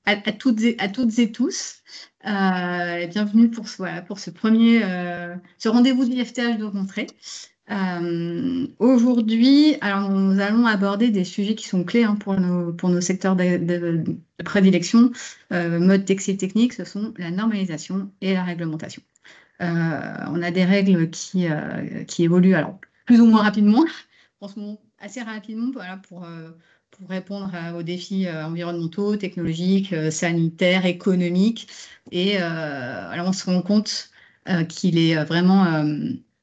à toutes et tous. Et bienvenue pour voilà, pour ce premier ce rendez-vous de l'IFTH de rentrée. Aujourd'hui, alors nous allons aborder des sujets qui sont clés pour nos secteurs de prédilection, mode textile technique, ce sont la normalisation et la réglementation. On a des règles qui évoluent alors plus ou moins rapidement, en ce moment assez rapidement, voilà, pour répondre aux défis environnementaux, technologiques, sanitaires, économiques. Et alors on se rend compte qu'il est vraiment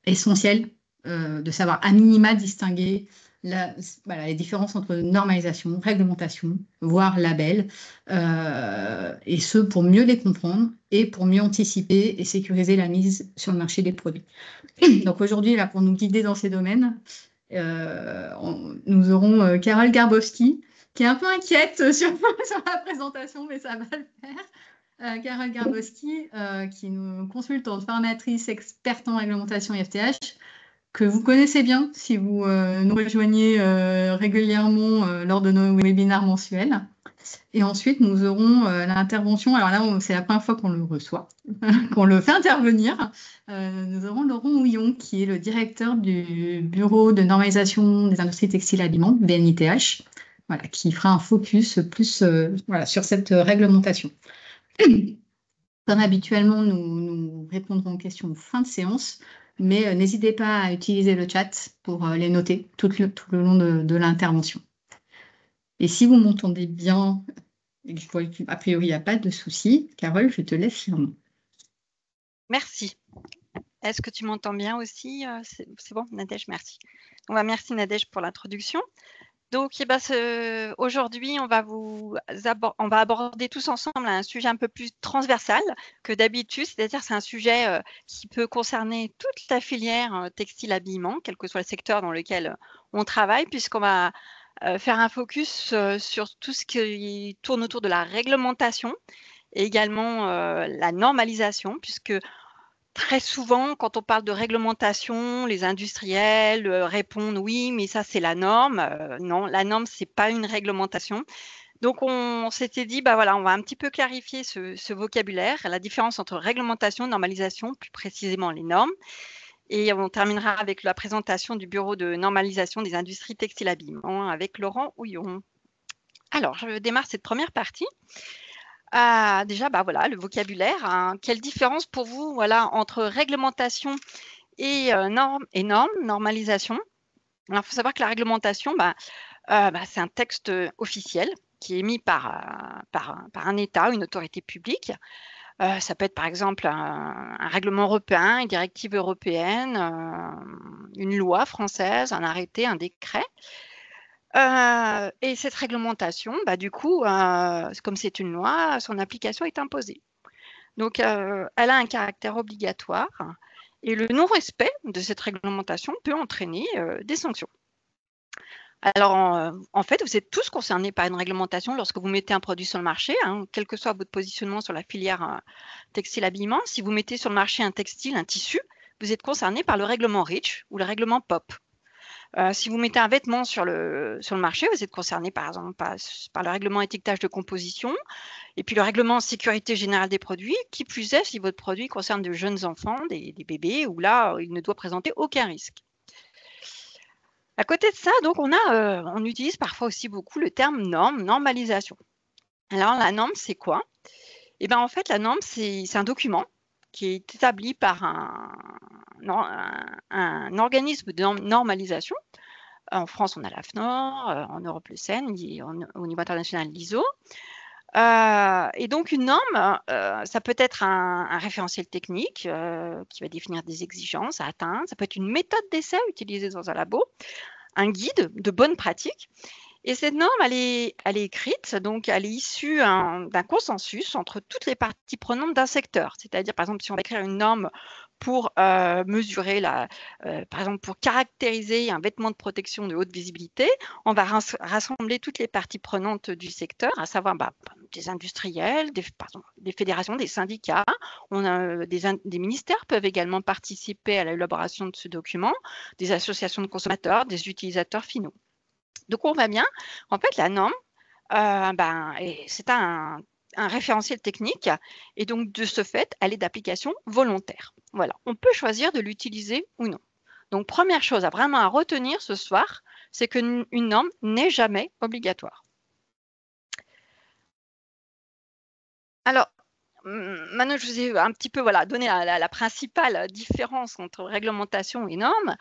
essentiel de savoir à minima distinguer voilà, les différences entre normalisation, réglementation, voire label, et ce pour mieux les comprendre et pour mieux anticiper et sécuriser la mise sur le marché des produits. Donc aujourd'hui, là, pour nous guider dans ces domaines, nous aurons Carole Garbowski, qui est un peu inquiète sur la présentation, mais ça va le faire. Carole Garbowski, qui est une consultante formatrice experte en réglementation IFTH, que vous connaissez bien si vous nous rejoignez régulièrement lors de nos webinaires mensuels. Et ensuite, nous aurons l'intervention. Alors là, c'est la première fois qu'on le reçoit, qu'on le fait intervenir. Nous aurons Laurent Houillon, qui est le directeur du Bureau de normalisation des industries textiles et aliments, BNITH, voilà, qui fera un focus plus voilà, sur cette réglementation. Comme habituellement, nous répondrons aux questions en fin de séance, mais n'hésitez pas à utiliser le chat pour les noter tout le long de l'intervention. Et si vous m'entendez bien, et que je vois qu'a priori il n'y a pas de souci, Carole, je te laisse la main. Merci. Est-ce que tu m'entends bien aussi? C'est bon, Nadège, merci. Merci Nadège pour l'introduction. Donc, aujourd'hui, on va aborder tous ensemble un sujet un peu plus transversal que d'habitude, c'est-à-dire c'est un sujet qui peut concerner toute la filière textile-habillement, quel que soit le secteur dans lequel on travaille, puisqu'on va faire un focus sur tout ce qui tourne autour de la réglementation et également la normalisation, puisque très souvent, quand on parle de réglementation, les industriels répondent oui, mais ça c'est la norme. Non, la norme c'est pas une réglementation. Donc on s'était dit bah voilà, on va un petit peu clarifier ce vocabulaire, la différence entre réglementation, normalisation, plus précisément les normes. Et on terminera avec la présentation du bureau de normalisation des industries textiles habillement avec Laurent Houillon. Alors, je démarre cette première partie. Déjà, bah voilà, le vocabulaire, hein. Quelle différence pour vous, voilà, entre réglementation et normalisation? Alors, il faut savoir que la réglementation, c'est un texte officiel qui est émis par un État, une autorité publique. Ça peut être par exemple un règlement européen, une directive européenne, une loi française, un arrêté, un décret. Et cette réglementation, du coup, comme c'est une loi, son application est imposée. Donc, elle a un caractère obligatoire et le non-respect de cette réglementation peut entraîner des sanctions. Alors, en fait, vous êtes tous concernés par une réglementation lorsque vous mettez un produit sur le marché, hein, quel que soit votre positionnement sur la filière textile-habillement. Si vous mettez sur le marché un textile, un tissu, vous êtes concerné par le règlement REACH ou le règlement POP. Si vous mettez un vêtement sur le marché, vous êtes concerné par exemple par le règlement étiquetage de composition et puis le règlement sécurité générale des produits, qui plus est si votre produit concerne de jeunes enfants, des bébés, où là, il ne doit présenter aucun risque. À côté de ça, donc on utilise parfois aussi beaucoup le terme norme, normalisation. Alors la norme, c'est quoi? Eh bien en fait, la norme, c'est un document qui est établi par un organisme de normalisation. En France, on a l'AFNOR, en Europe, le CEN, au niveau international, l'ISO. Et donc, une norme, ça peut être un référentiel technique qui va définir des exigences à atteindre. Ça peut être une méthode d'essai utilisée dans un labo, un guide de bonnes pratiques. Et cette norme, elle est écrite, donc elle est issue d'un consensus entre toutes les parties prenantes d'un secteur. C'est-à-dire, par exemple, si on va écrire une norme pour mesurer, par exemple, pour caractériser un vêtement de protection de haute visibilité, on va rassembler toutes les parties prenantes du secteur, à savoir des industriels, des fédérations, des syndicats. Des ministères peuvent également participer à l'élaboration de ce document, des associations de consommateurs, des utilisateurs finaux. Donc, on voit bien, en fait, la norme, c'est un un référentiel technique et donc de ce fait, elle est d'application volontaire. Voilà, on peut choisir de l'utiliser ou non. Donc première chose vraiment à retenir ce soir, c'est qu'une norme n'est jamais obligatoire. Alors, maintenant je vous ai un petit peu donné la principale différence entre réglementation et normes.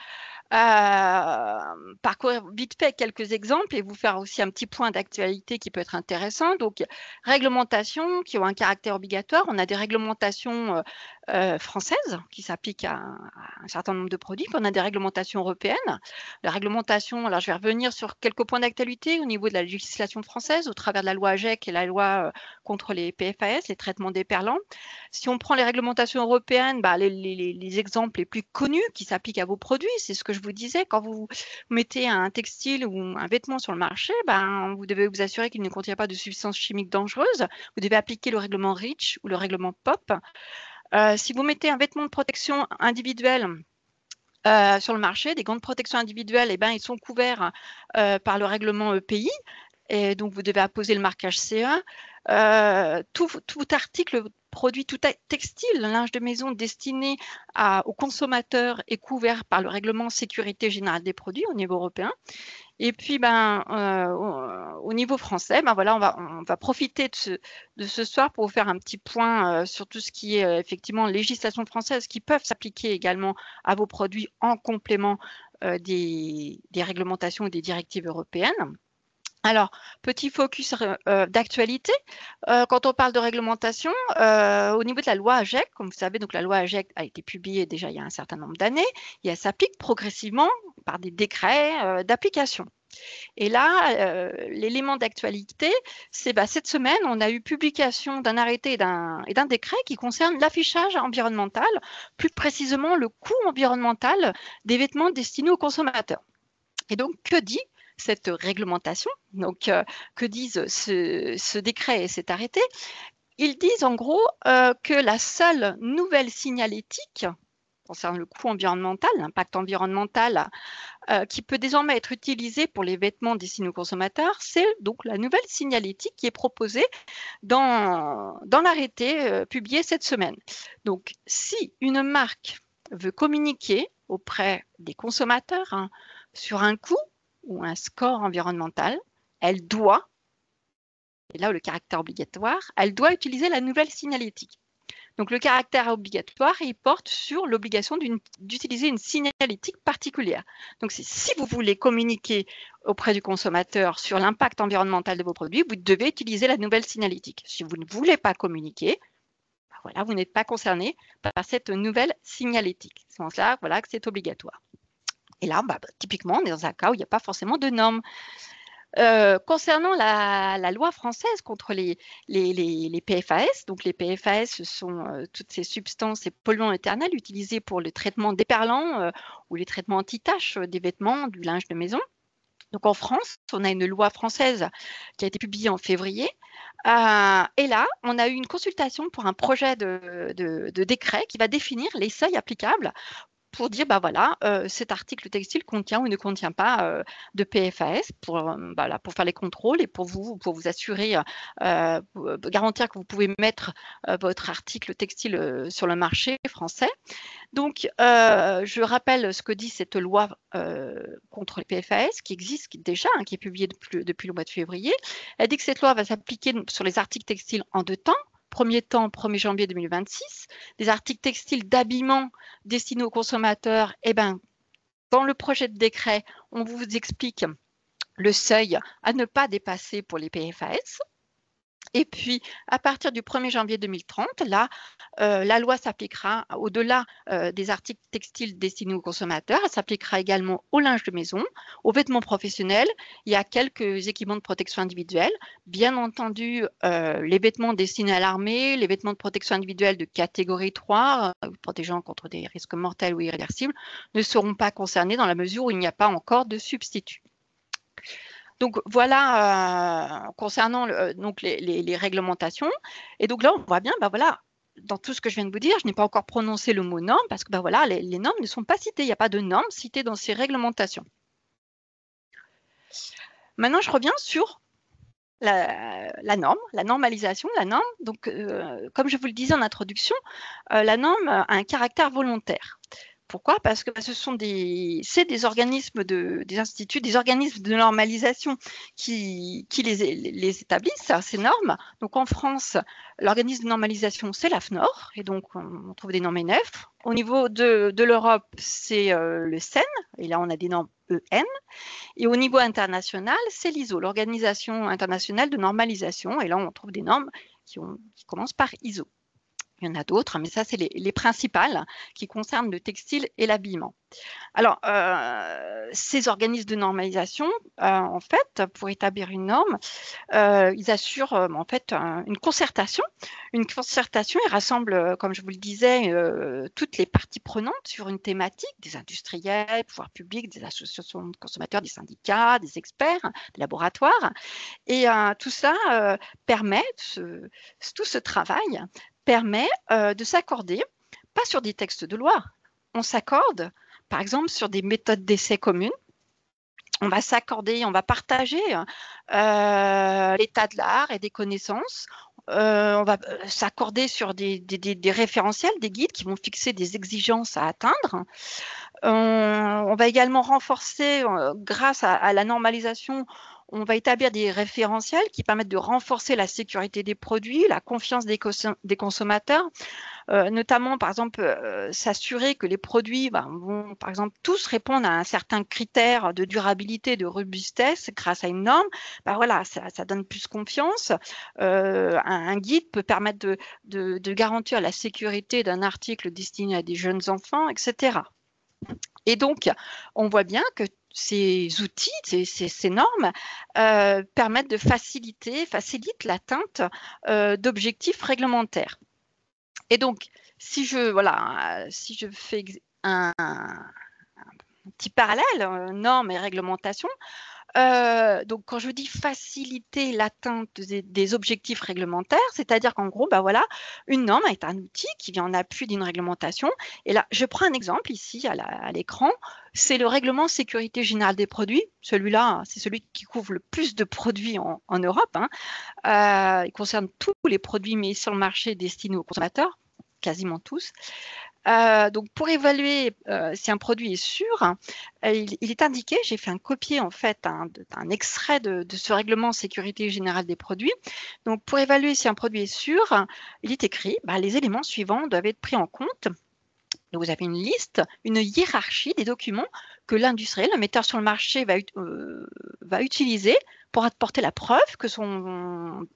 Parcourir vite fait quelques exemples et vous faire aussi un petit point d'actualité qui peut être intéressant. Donc, réglementations qui ont un caractère obligatoire. On a des réglementations françaises qui s'appliquent à un certain nombre de produits. Puis on a des réglementations européennes. La réglementation, alors je vais revenir sur quelques points d'actualité au niveau de la législation française au travers de la loi AGEC et la loi contre les PFAS, les traitements déperlants. Si on prend les réglementations européennes, les exemples les plus connus qui s'appliquent à vos produits, c'est ce que je vous disais, quand vous mettez un textile ou un vêtement sur le marché, vous devez vous assurer qu'il ne contient pas de substances chimiques dangereuses. Vous devez appliquer le règlement REACH ou le règlement POP. Si vous mettez un vêtement de protection individuelle sur le marché, des gants de protection individuelle, ils sont couverts par le règlement EPI. Et donc, vous devez apposer le marquage CE. Tout article, produit, tout textile, linge de maison destiné aux consommateurs est couvert par le règlement sécurité générale des produits au niveau européen. Et puis, au niveau français, on va profiter de ce soir pour vous faire un petit point sur tout ce qui est effectivement législation française qui peuvent s'appliquer également à vos produits en complément des réglementations et des directives européennes. Alors, petit focus d'actualité. Quand on parle de réglementation, au niveau de la loi AGEC, comme vous savez, donc la loi AGEC a été publiée déjà il y a un certain nombre d'années et elle s'applique progressivement par des décrets d'application. Et là, l'élément d'actualité, c'est cette semaine, on a eu publication d'un arrêté et d'un décret qui concerne l'affichage environnemental, plus précisément le coût environnemental des vêtements destinés aux consommateurs. Et donc, que dit cette réglementation? Donc, que disent ce décret et cet arrêté? Ils disent en gros que la seule nouvelle signalétique concernant le coût environnemental, l'impact environnemental qui peut désormais être utilisée pour les vêtements destinés aux consommateurs, c'est donc la nouvelle signalétique qui est proposée dans l'arrêté publié cette semaine. Donc, si une marque veut communiquer auprès des consommateurs sur un coût ou un score environnemental, elle doit, et là le caractère obligatoire, elle doit utiliser la nouvelle signalétique. Donc le caractère obligatoire, il porte sur l'obligation d'utiliser une signalétique particulière. Donc si vous voulez communiquer auprès du consommateur sur l'impact environnemental de vos produits, vous devez utiliser la nouvelle signalétique. Si vous ne voulez pas communiquer, vous n'êtes pas concerné par cette nouvelle signalétique. C'est pour ça que c'est obligatoire. Et là, typiquement, on est dans un cas où il n'y a pas forcément de normes. Concernant la loi française contre les PFAS, donc les PFAS, ce sont toutes ces substances et polluants éternels utilisés pour le traitement déperlant ou les traitements anti-taches des vêtements, du linge de maison. Donc en France, on a une loi française qui a été publiée en février. Et là, on a eu une consultation pour un projet de décret qui va définir les seuils applicables pour dire, cet article textile contient ou ne contient pas de PFAS pour faire les contrôles et pour vous assurer, garantir que vous pouvez mettre votre article textile sur le marché français. Donc, je rappelle ce que dit cette loi contre les PFAS qui existe déjà, qui est publiée depuis le mois de février. Elle dit que cette loi va s'appliquer sur les articles textiles en 2 temps. Premier temps, 1er janvier 2026, des articles textiles d'habillement destinés aux consommateurs, dans le projet de décret, on vous explique le seuil à ne pas dépasser pour les PFAS. Et puis, à partir du 1er janvier 2030, là, la loi s'appliquera au-delà des articles textiles destinés aux consommateurs. Elle s'appliquera également au linge de maison, aux vêtements professionnels. Il y a quelques équipements de protection individuelle. Bien entendu, les vêtements destinés à l'armée, les vêtements de protection individuelle de catégorie 3, protégeant contre des risques mortels ou irréversibles, ne seront pas concernés dans la mesure où il n'y a pas encore de substitut. Donc voilà, concernant les réglementations. Et donc là, on voit bien, dans tout ce que je viens de vous dire, je n'ai pas encore prononcé le mot norme parce que les normes ne sont pas citées. Il n'y a pas de normes citées dans ces réglementations. Maintenant, je reviens sur la norme, la normalisation, la norme. Donc, comme je vous le disais en introduction, la norme a un caractère volontaire. Pourquoi? Parce que ce sont des organismes, des instituts, des organismes de normalisation qui les établissent, ces normes. Donc en France, l'organisme de normalisation, c'est l'AFNOR, et donc on trouve des normes ENEF. Au niveau de l'Europe, c'est le CEN, et là on a des normes EN. Et au niveau international, c'est l'ISO, l'Organisation internationale de normalisation, et là on trouve des normes qui commencent par ISO. Il y en a d'autres, mais ça, c'est les principales qui concernent le textile et l'habillement. Alors, ces organismes de normalisation, en fait, pour établir une norme, ils assurent en fait une concertation. Une concertation, ils rassemblent, comme je vous le disais, toutes les parties prenantes sur une thématique, des industriels, des pouvoirs publics, des associations de consommateurs, des syndicats, des experts, des laboratoires. Et tout ça permet, tout ce travail permet de s'accorder, pas sur des textes de loi, on s'accorde par exemple sur des méthodes d'essai communes. On va s'accorder, on va partager l'état de l'art et des connaissances. On va s'accorder sur des référentiels, des guides qui vont fixer des exigences à atteindre. On va également renforcer, grâce à la normalisation, on va établir des référentiels qui permettent de renforcer la sécurité des produits, la confiance des consommateurs, notamment, par exemple, s'assurer que les produits vont, par exemple, tous répondre à un certain critère de durabilité, de robustesse grâce à une norme. Voilà, ça donne plus confiance. Un guide peut permettre de garantir la sécurité d'un article destiné à des jeunes enfants, etc. Et donc, on voit bien que ces outils, ces normes permettent de facilitent l'atteinte d'objectifs réglementaires. Et donc, si je fais un petit parallèle, normes et réglementation, donc quand je dis faciliter l'atteinte des objectifs réglementaires, c'est-à-dire qu'en gros, voilà, une norme est un outil qui vient en appui d'une réglementation. Et là, je prends un exemple ici à l'écran, c'est le règlement sécurité générale des produits. Celui-là, c'est celui qui couvre le plus de produits en Europe. Il concerne tous les produits mis sur le marché destinés aux consommateurs, quasiment tous. Donc, pour évaluer si un produit est sûr, il est indiqué, j'ai fait un copier en fait, un extrait de ce règlement sécurité générale des produits. Donc, pour évaluer si un produit est sûr, il est écrit, les éléments suivants doivent être pris en compte. Donc, vous avez une liste, une hiérarchie des documents que l'industriel, le metteur sur le marché va utiliser pour apporter la preuve que son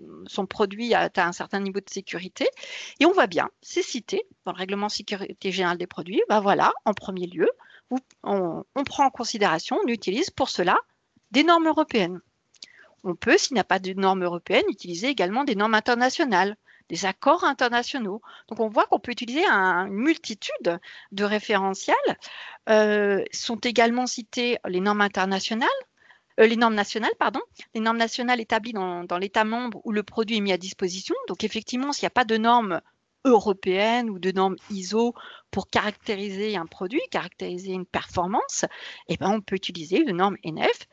produit a un certain niveau de sécurité. Et on voit bien, c'est cité dans le règlement sécurité générale des produits. Voilà, en premier lieu, on prend en considération, on utilise pour cela des normes européennes. On peut, s'il n'y a pas de normes européennes, utiliser également des normes internationales, des accords internationaux. Donc, on voit qu'on peut utiliser une multitude de référentiels. Sont également citées les normes internationales, les normes nationales, les normes nationales établies dans l'État membre où le produit est mis à disposition. Donc, effectivement, s'il n'y a pas de normes européennes ou de normes ISO pour caractériser un produit, caractériser une performance, on peut utiliser une norme ENEF.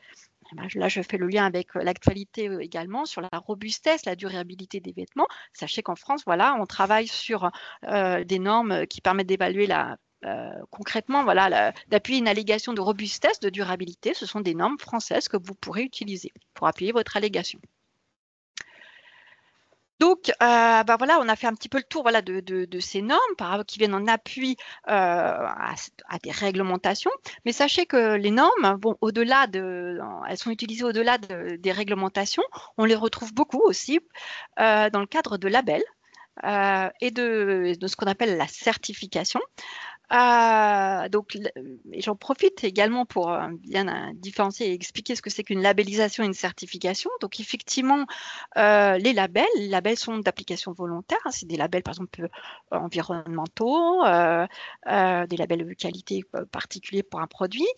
Là, je fais le lien avec l'actualité également sur la robustesse, la durabilité des vêtements. Sachez qu'en France, voilà, on travaille sur des normes qui permettent d'évaluer concrètement, d'appuyer une allégation de robustesse, de durabilité. Ce sont des normes françaises que vous pourrez utiliser pour appuyer votre allégation. Donc, voilà, on a fait un petit peu le tour de ces normes qui viennent en appui à des réglementations. Mais sachez que les normes, elles sont utilisées au-delà des réglementations. On les retrouve beaucoup aussi dans le cadre de labels et de ce qu'on appelle la certification. Donc, j'en profite également pour bien différencier et expliquer ce que c'est qu'une labellisation et une certification. Donc, effectivement, les labels sont d'application volontaire. C'est des labels, par exemple, environnementaux, des labels de qualité particuliers pour un produit.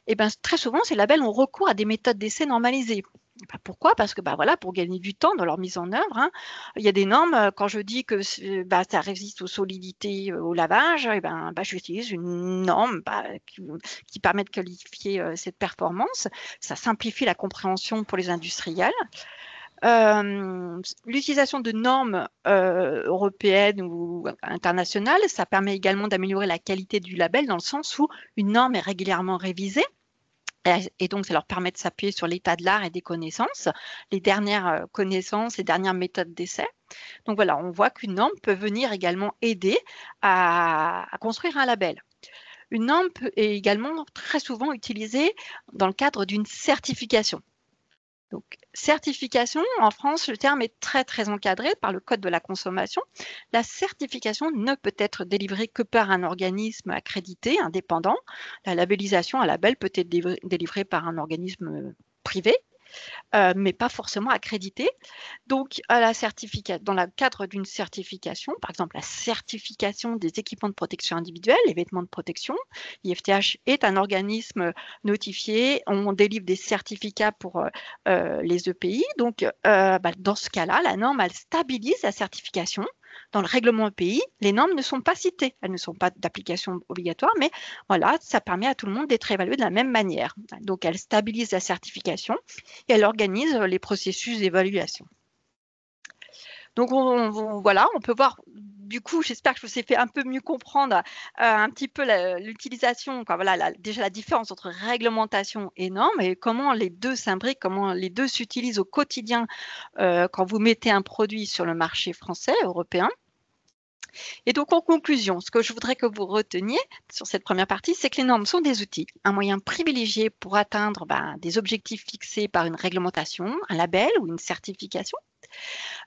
Et très souvent, ces labels ont recours à des méthodes d'essai normalisées. Pourquoi? Parce que voilà, pour gagner du temps dans leur mise en œuvre, il y a des normes. Quand je dis que ça résiste aux solidités, au lavage, j'utilise une norme qui permet de qualifier cette performance. Ça simplifie la compréhension pour les industriels. L'utilisation de normes européennes ou internationales, ça permet également d'améliorer la qualité du label dans le sens où une norme est régulièrement révisée. Et donc, ça leur permet de s'appuyer sur l'état de l'art et des connaissances, les dernières connaissances, les dernières méthodes d'essai. Donc voilà, on voit qu'une norme peut venir également aider à construire un label. Une norme est également très souvent utilisée dans le cadre d'une certification. Donc, certification, en France, le terme est très, très encadré par le Code de la consommation. La certification ne peut être délivrée que par un organisme accrédité, indépendant. La labellisation, un label, peut être délivré par un organisme privé, mais pas forcément accrédité. Donc, dans le cadre d'une certification, par exemple la certification des équipements de protection individuelle, les vêtements de protection, l'IFTH est un organisme notifié, on délivre des certificats pour les EPI. Donc, dans ce cas-là, la norme, elle stabilise la certification. Dans le règlement EPI, les normes ne sont pas citées, elles ne sont pas d'application obligatoire, mais voilà, ça permet à tout le monde d'être évalué de la même manière. Donc, elle stabilise la certification et elle organise les processus d'évaluation. Donc, voilà, on peut voir, du coup, j'espère que je vous ai fait un peu mieux comprendre un petit peu l'utilisation, voilà, déjà la différence entre réglementation et normes et comment les deux s'imbriquent, comment les deux s'utilisent au quotidien quand vous mettez un produit sur le marché français, européen. Et donc, en conclusion, ce que je voudrais que vous reteniez sur cette première partie, c'est que les normes sont des outils, un moyen privilégié pour atteindre des objectifs fixés par une réglementation, un label ou une certification.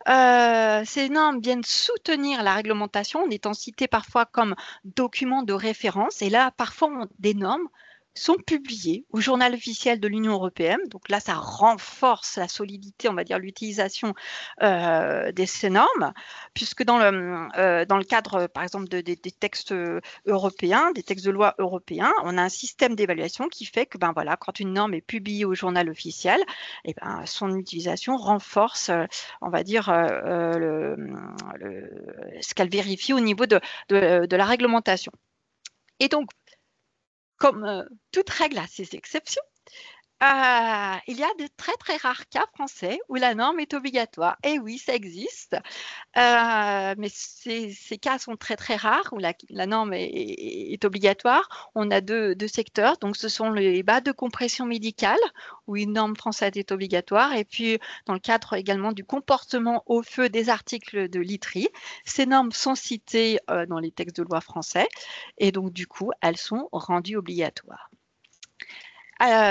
Ces normes viennent soutenir la réglementation en étant citées parfois comme documents de référence. Et là, parfois, des normes sont publiées au journal officiel de l'Union européenne. Donc là, ça renforce la solidité, on va dire, l'utilisation de ces normes, puisque dans le cadre, par exemple, des textes européens, des textes de loi européens, on a un système d'évaluation qui fait que, voilà, quand une norme est publiée au journal officiel, son utilisation renforce, on va dire, ce qu'elle vérifie au niveau de la réglementation. Et donc, comme toute règle a ses exceptions, il y a de très très rares cas français où la norme est obligatoire. Et oui, ça existe, mais ces cas sont très très rares où la norme est obligatoire. On a deux secteurs, donc ce sont les bas de compression médicale où une norme française est obligatoire, et puis dans le cadre également du comportement au feu des articles de literie, ces normes sont citées dans les textes de loi français et donc du coup elles sont rendues obligatoires.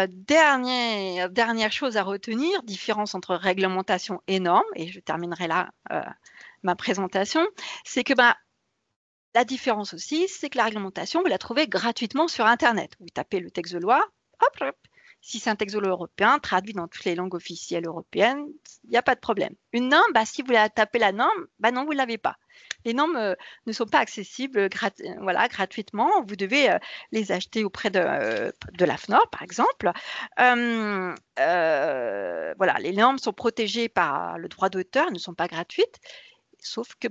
Dernière chose à retenir, différence entre réglementation et normes, et je terminerai là ma présentation, c'est que la différence aussi, c'est que la réglementation, vous la trouvez gratuitement sur Internet. Vous tapez le texte de loi, hop, si c'est un texte de loi européen, traduit dans toutes les langues officielles européennes, il n'y a pas de problème. Une norme, si vous tapez la norme, non, vous ne l'avez pas. Les normes ne sont pas accessibles gratuitement. Vous devez les acheter auprès de l'AFNOR, par exemple. Voilà, les normes sont protégées par le droit d'auteur, elles ne sont pas gratuites. Sauf que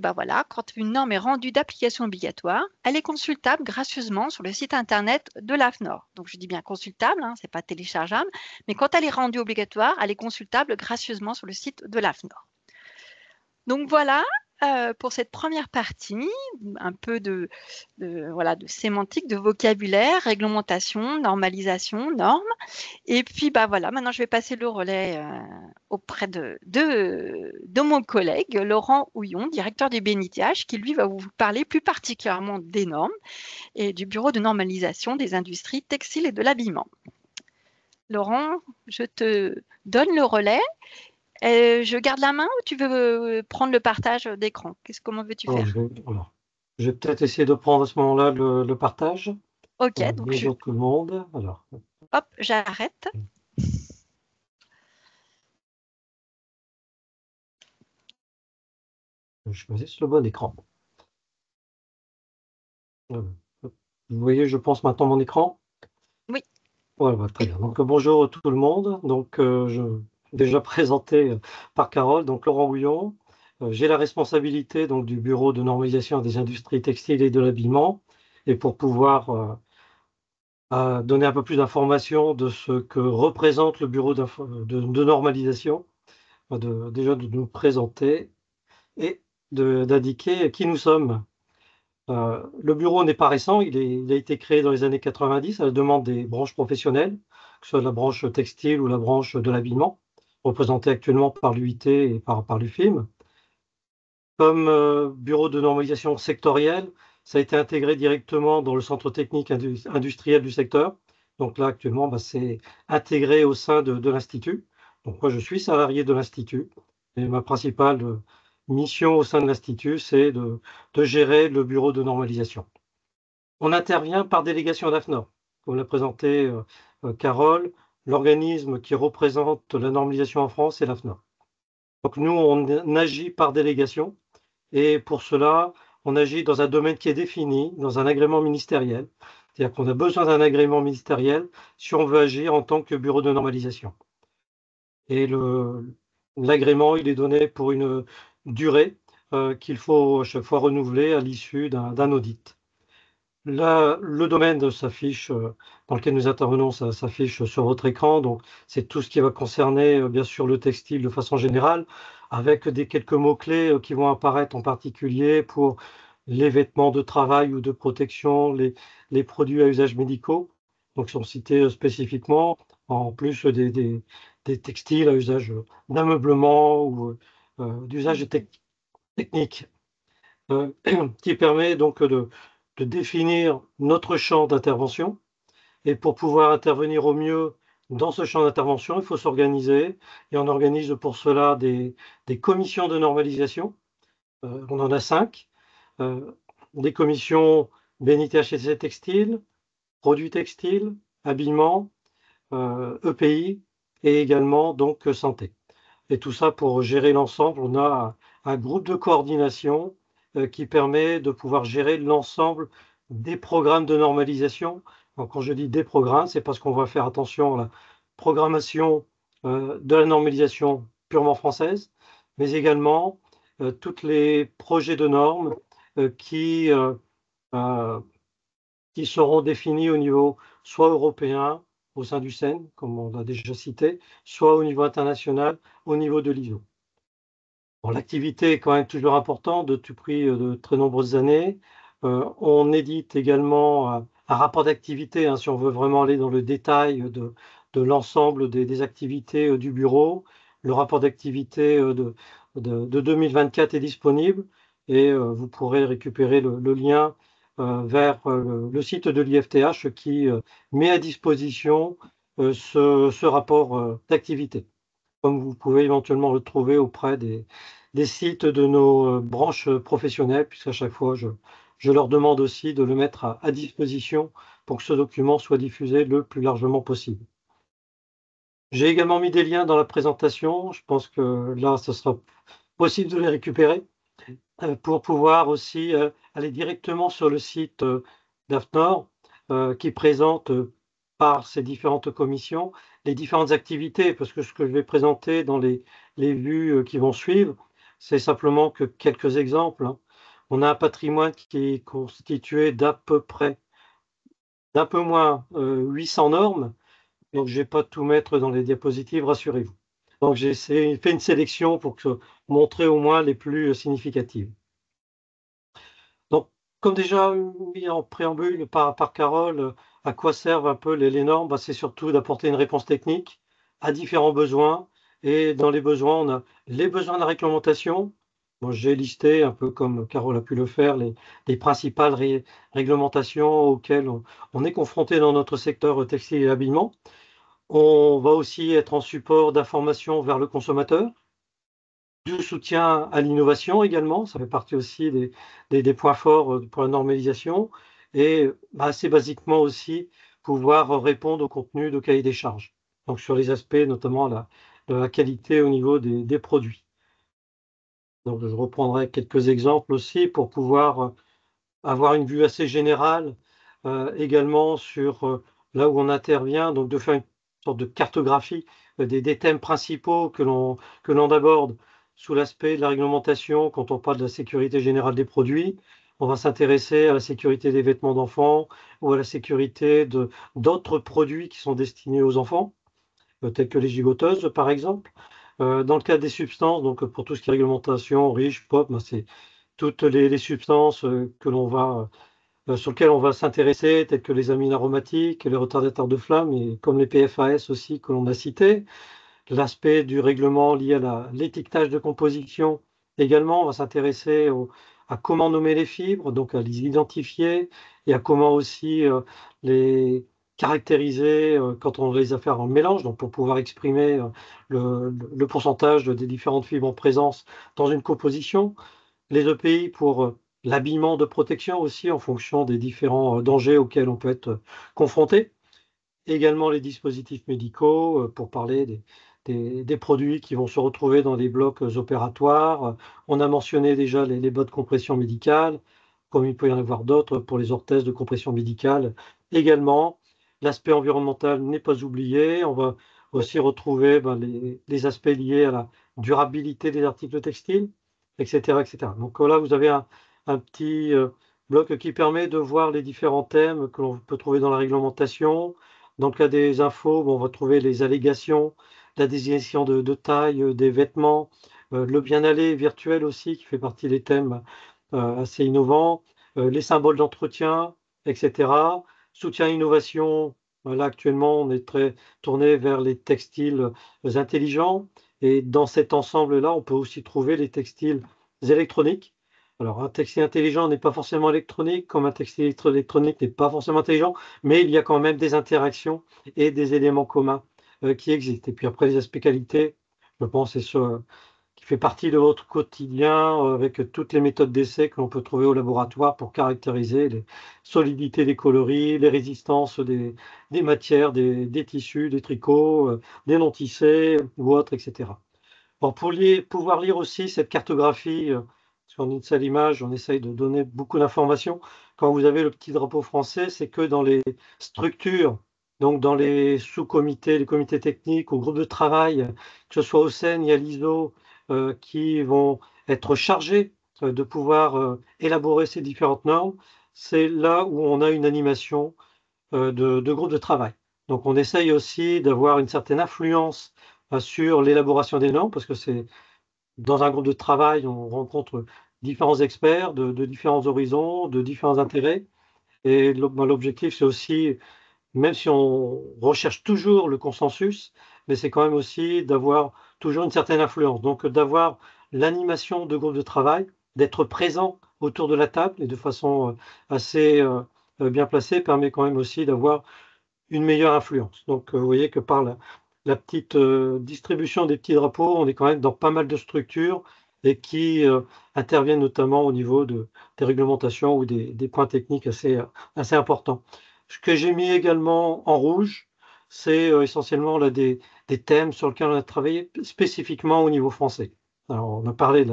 quand une norme est rendue d'application obligatoire, elle est consultable gracieusement sur le site internet de l'AFNOR. Donc je dis bien consultable, ce n'est pas téléchargeable, mais quand elle est rendue obligatoire, elle est consultable gracieusement sur le site de l'AFNOR. Donc voilà pour cette première partie, un peu de sémantique, de vocabulaire, réglementation, normalisation, normes. Et puis maintenant je vais passer le relais auprès de mon collègue Laurent Houillon, directeur du BNITH, qui lui va vous parler plus particulièrement des normes et du bureau de normalisation des industries textiles et de l'habillement. Laurent, je te donne le relais. Je garde la main ou tu veux prendre le partage d'écran? Comment veux-tu faire? Je vais peut-être essayer de prendre à ce moment-là le partage. Ok, donc bonjour tout le monde. Alors. Hop, j'arrête. Je choisis le bon écran. Vous voyez, je pense maintenant mon écran? Oui. Voilà, très bien. Donc bonjour tout le monde. Donc déjà présenté par Carole, donc Laurent Houillon. J'ai la responsabilité donc du bureau de normalisation des industries textiles et de l'habillement. Et pour pouvoir donner un peu plus d'informations de ce que représente le bureau de normalisation, déjà de nous présenter et d'indiquer qui nous sommes. Le bureau n'est pas récent, il a été créé dans les années 90 à la demande des branches professionnelles, que ce soit la branche textile ou la branche de l'habillement, représentée actuellement par l'UIT et par l'UFIM. Comme bureau de normalisation sectoriel, ça a été intégré directement dans le centre technique industriel du secteur. Donc là, actuellement, c'est intégré au sein de l'Institut. Donc moi, je suis salarié de l'Institut et ma principale mission au sein de l'Institut, c'est de gérer le bureau de normalisation. On intervient par délégation d'AFNOR, comme l'a présenté Carole. L'organisme qui représente la normalisation en France, c'est l'AFNOR. Donc nous, on agit par délégation et pour cela, on agit dans un domaine qui est défini, dans un agrément ministériel. C'est-à-dire qu'on a besoin d'un agrément ministériel si on veut agir en tant que bureau de normalisation. Et l'agrément, il est donné pour une durée qu'il faut à chaque fois renouveler à l'issue d'un audit. Là, le domaine s'affiche, dans lequel nous intervenons, ça s'affiche sur votre écran. Donc, c'est tout ce qui va concerner, bien sûr, le textile de façon générale, avec quelques mots-clés qui vont apparaître en particulier pour les vêtements de travail ou de protection, les produits à usage médicaux, donc sont cités spécifiquement, en plus des textiles à usage d'ameublement ou d'usage technique, qui permet donc de définir notre champ d'intervention. Et pour pouvoir intervenir au mieux dans ce champ d'intervention, il faut s'organiser. Et on organise pour cela des commissions de normalisation. On en a 5. Des commissions BNIT-HCC textile, produits textiles, habillement, EPI et également donc santé. Et tout ça pour gérer l'ensemble. On a un groupe de coordination qui permet de pouvoir gérer l'ensemble des programmes de normalisation. Donc, quand je dis des programmes, c'est parce qu'on va faire attention à la programmation de la normalisation purement française, mais également tous les projets de normes qui seront définis au niveau soit européen, au sein du CEN, comme on l'a déjà cité, soit au niveau international, au niveau de l'ISO. Bon, l'activité est quand même toujours importante depuis de très nombreuses années. On édite également un rapport d'activité, si on veut vraiment aller dans le détail de l'ensemble des activités du bureau. Le rapport d'activité de 2024 est disponible et vous pourrez récupérer le lien vers le site de l'IFTH qui met à disposition ce rapport d'activité, comme vous pouvez éventuellement le trouver auprès des sites de nos branches professionnelles, puisqu'à chaque fois, je leur demande aussi de le mettre à disposition pour que ce document soit diffusé le plus largement possible. J'ai également mis des liens dans la présentation. Je pense que là, ce sera possible de les récupérer pour pouvoir aussi aller directement sur le site d'AFNOR qui présente par ces différentes commissions les différentes activités, parce que ce que je vais présenter dans les vues qui vont suivre, c'est simplement que quelques exemples. On a un patrimoine qui est constitué d'un peu moins 800 normes, donc je ne vais pas tout mettre dans les diapositives, rassurez-vous. Donc j'ai fait une sélection pour montrer au moins les plus significatives. Donc, comme déjà mis en préambule par Carole, à quoi servent un peu les normes? C'est surtout d'apporter une réponse technique à différents besoins. Et dans les besoins, on a les besoins de la réglementation. J'ai listé, un peu comme Carole a pu le faire, les principales réglementations auxquelles on est confronté dans notre secteur textile et habillement. On va aussi être en support d'information vers le consommateur, du soutien à l'innovation également, ça fait partie aussi des points forts pour la normalisation, et assez basiquement aussi pouvoir répondre au contenu de cahier des charges, donc sur les aspects notamment de la qualité au niveau des produits. Donc je reprendrai quelques exemples aussi pour pouvoir avoir une vue assez générale également sur là où on intervient, donc de faire une sorte de cartographie des thèmes principaux que l'on aborde sous l'aspect de la réglementation. Quand on parle de la sécurité générale des produits, on va s'intéresser à la sécurité des vêtements d'enfants ou à la sécurité d'autres produits qui sont destinés aux enfants, tels que les gigoteuses par exemple. Dans le cas des substances, donc pour tout ce qui est réglementation, REACH, POP, c'est toutes les substances sur lesquelles on va s'intéresser, telles que les amines aromatiques, les retardateurs de flamme, et comme les PFAS aussi que l'on a cités. L'aspect du règlement lié à l'étiquetage de composition également, on va s'intéresser à comment nommer les fibres, donc à les identifier et à comment aussi les caractériser quand on les a fait en mélange, donc pour pouvoir exprimer le pourcentage des différentes fibres en présence dans une composition. Les EPI pour l'habillement de protection aussi en fonction des différents dangers auxquels on peut être confronté. Également les dispositifs médicaux pour parler des produits qui vont se retrouver dans les blocs opératoires. On a mentionné déjà les bottes de compression médicale, comme il peut y en avoir d'autres pour les orthèses de compression médicale. Également, l'aspect environnemental n'est pas oublié. On va aussi retrouver les aspects liés à la durabilité des articles textiles, etc., etc. Donc là, vous avez un petit bloc qui permet de voir les différents thèmes que l'on peut trouver dans la réglementation. Dans le cas des infos, on va trouver les allégations, la désignation de taille des vêtements, le bien-aller virtuel aussi, qui fait partie des thèmes assez innovants, les symboles d'entretien, etc. Soutien à l'innovation, là actuellement, on est très tourné vers les textiles intelligents. Et dans cet ensemble-là, on peut aussi trouver les textiles électroniques. Alors, un textile intelligent n'est pas forcément électronique, comme un textile électronique n'est pas forcément intelligent, mais il y a quand même des interactions et des éléments communs qui existent. Et puis après, les aspects qualité, je pense, c'est ce qui fait partie de votre quotidien avec toutes les méthodes d'essai que l'on peut trouver au laboratoire pour caractériser les solidités des coloris, les résistances des matières, des tissus, des tricots, des non-tissés ou autres, etc. Bon, pour pouvoir lire aussi cette cartographie sur une seule image, on essaye de donner beaucoup d'informations. Quand vous avez le petit drapeau français, c'est que dans les structures, donc dans les sous-comités, les comités techniques ou groupes de travail, que ce soit au SEN, il y a l'ISO, qui vont être chargés de pouvoir élaborer ces différentes normes. C'est là où on a une animation de groupes de travail. Donc on essaye aussi d'avoir une certaine influence sur l'élaboration des normes, parce que c'est dans un groupe de travail, on rencontre différents experts de différents horizons, de différents intérêts. Et l'objectif, c'est aussi, même si on recherche toujours le consensus, mais c'est quand même aussi d'avoir toujours une certaine influence. Donc d'avoir l'animation de groupes de travail, d'être présent autour de la table et de façon assez bien placée permet quand même aussi d'avoir une meilleure influence. Donc, vous voyez que par la petite distribution des petits drapeaux, on est quand même dans pas mal de structures et qui interviennent notamment au niveau des réglementations ou des points techniques assez importants. Ce que j'ai mis également en rouge, c'est essentiellement là, des thèmes sur lesquels on a travaillé spécifiquement au niveau français. Alors, on a parlé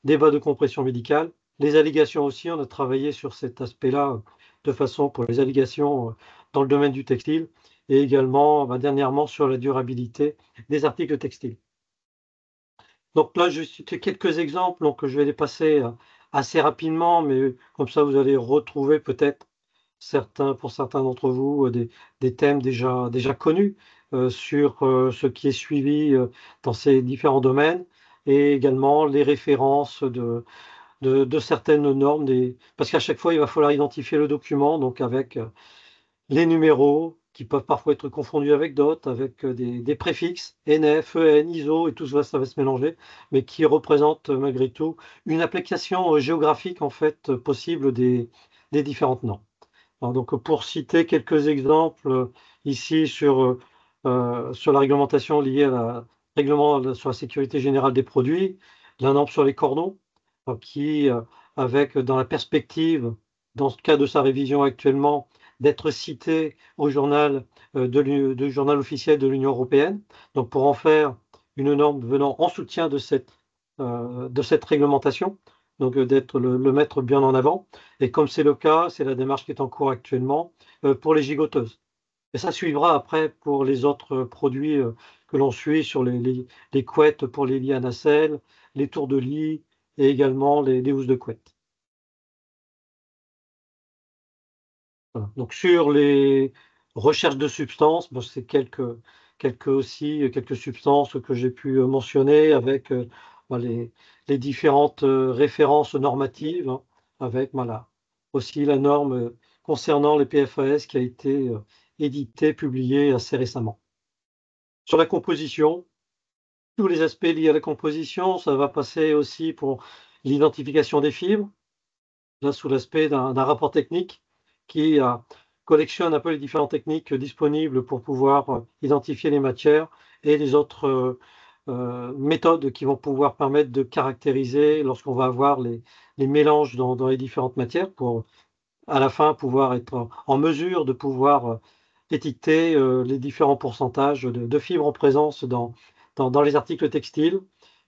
des bas de compression médicale, les allégations aussi, on a travaillé sur cet aspect-là de façon pour les allégations dans le domaine du textile et également dernièrement sur la durabilité des articles textiles. Donc là, je cite quelques exemples, donc je vais les passer assez rapidement, mais comme ça vous allez retrouver peut-être pour certains d'entre vous des thèmes déjà connus sur ce qui est suivi dans ces différents domaines et également les références de certaines normes, parce qu'à chaque fois il va falloir identifier le document, donc avec les numéros qui peuvent parfois être confondus avec d'autres, avec des préfixes, NF, EN, ISO, et tout ça va se mélanger, mais qui représentent malgré tout une application géographique en fait possible des différentes normes. Alors, donc pour citer quelques exemples ici sur la réglementation liée à règlement sur la sécurité générale des produits, la norme sur les cordons, qui avec dans la perspective, dans ce cas de sa révision actuellement, d'être cité au journal journal officiel de l'Union européenne, donc pour en faire une norme venant en soutien de cette réglementation, donc d'être le mettre bien en avant. Et comme c'est le cas, c'est la démarche qui est en cours actuellement pour les gigoteuses. Et ça suivra après pour les autres produits que l'on suit sur les couettes pour les lits à nacelle, les tours de lit et également les housses de couette. Voilà. Donc sur les recherches de substances, bon, c'est quelques quelques substances que j'ai pu mentionner avec les différentes références normatives, hein, avec voilà, aussi la norme concernant les PFAS qui a été éditée, publiée assez récemment. Sur la composition, tous les aspects liés à la composition, ça va passer aussi pour l'identification des fibres, là sous l'aspect d'un rapport technique qui collectionne un peu les différentes techniques disponibles pour pouvoir identifier les matières et les autres méthodes qui vont pouvoir permettre de caractériser lorsqu'on va avoir les mélanges dans les différentes matières pour à la fin pouvoir être en mesure de pouvoir étiqueter les différents pourcentages de fibres en présence dans les articles textiles.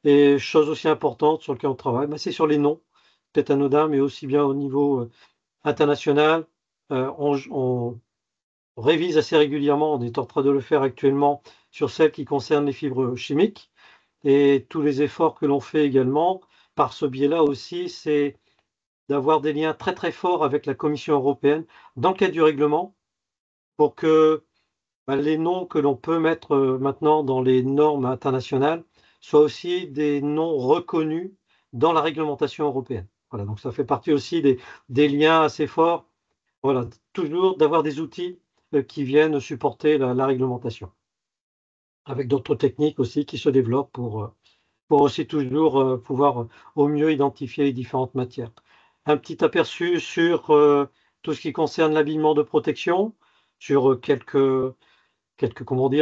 Et chose aussi importante sur laquelle on travaille, c'est sur les noms, peut-être anodin, mais aussi bien au niveau international. On révise assez régulièrement, on est en train de le faire actuellement sur celles qui concernent les fibres chimiques. Et tous les efforts que l'on fait également, par ce biais-là aussi, c'est d'avoir des liens très très forts avec la Commission européenne dans le cadre du règlement pour que les noms que l'on peut mettre maintenant dans les normes internationales soient aussi des noms reconnus dans la réglementation européenne. Voilà, donc ça fait partie aussi des liens assez forts. Voilà, toujours d'avoir des outils qui viennent supporter la réglementation, avec d'autres techniques aussi qui se développent pour aussi toujours pouvoir au mieux identifier les différentes matières. Un petit aperçu sur tout ce qui concerne l'habillement de protection, sur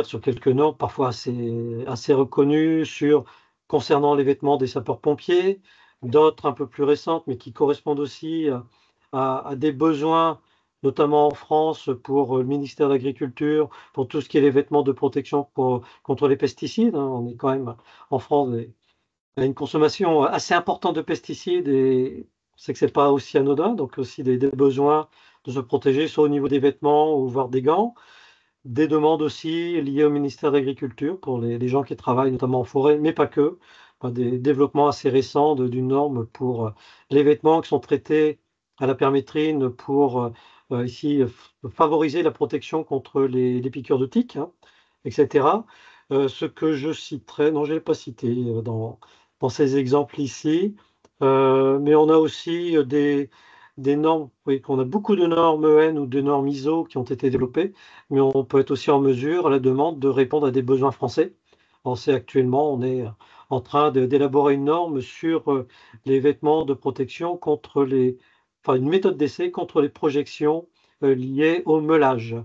sur quelques normes parfois assez reconnues concernant les vêtements des sapeurs-pompiers, d'autres un peu plus récentes, mais qui correspondent aussi à des besoins, notamment en France pour le ministère de l'Agriculture, pour tout ce qui est les vêtements de protection contre les pesticides, hein. On est quand même en France a une consommation assez importante de pesticides et on sait que c'est pas aussi anodin, donc aussi des besoins de se protéger, soit au niveau des vêtements ou voire des gants. Des demandes aussi liées au ministère de l'Agriculture pour les gens qui travaillent notamment en forêt, mais pas que. Des développements assez récents d'une norme pour les vêtements qui sont traités à la permétrine pour ici favoriser la protection contre les piqûres de tiques, hein, etc. Ce que je citerai, non, je ne l'ai pas cité dans ces exemples ici, mais on a aussi des normes, oui, qu'on a beaucoup de normes EN ou de normes ISO qui ont été développées, mais on peut être aussi en mesure, à la demande, de répondre à des besoins français. On sait actuellement, on est en train d'élaborer une norme sur les vêtements de protection enfin une méthode d'essai contre les projections liées au meulage.